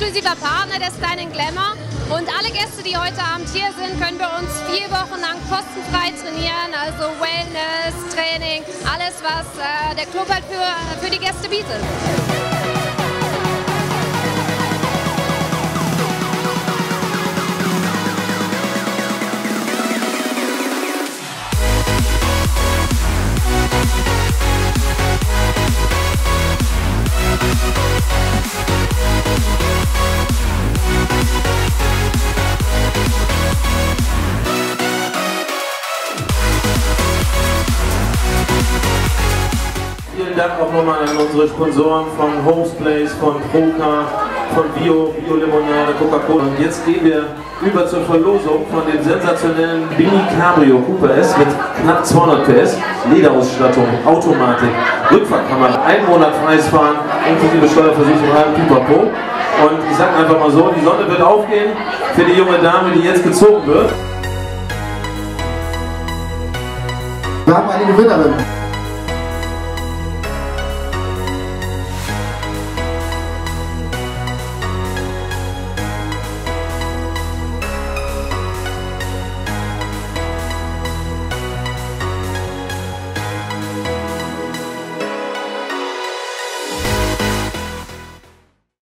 exklusiver Partner der Style & Glamour und alle Gäste, die heute Abend hier sind, können bei uns 4 Wochen lang kostenfrei trainieren, also Wellness, Training, alles was der Club halt für die Gäste bietet. Vielen Dank auch nochmal an unsere Sponsoren von Homesplace, von Procar, von Bio-Limonade, Coca-Cola. Und jetzt gehen wir über zur Verlosung von dem sensationellen Mini Cabrio Cooper S mit knapp 200 PS, Lederausstattung, Automatik, Rückfahrkamera, 1 Monat freies Fahren, inklusive Steuerversicherung, halb Pipapo. Und ich sage einfach mal so, die Sonne wird aufgehen für die junge Dame, die jetzt gezogen wird. Wir haben eine Gewinnerin.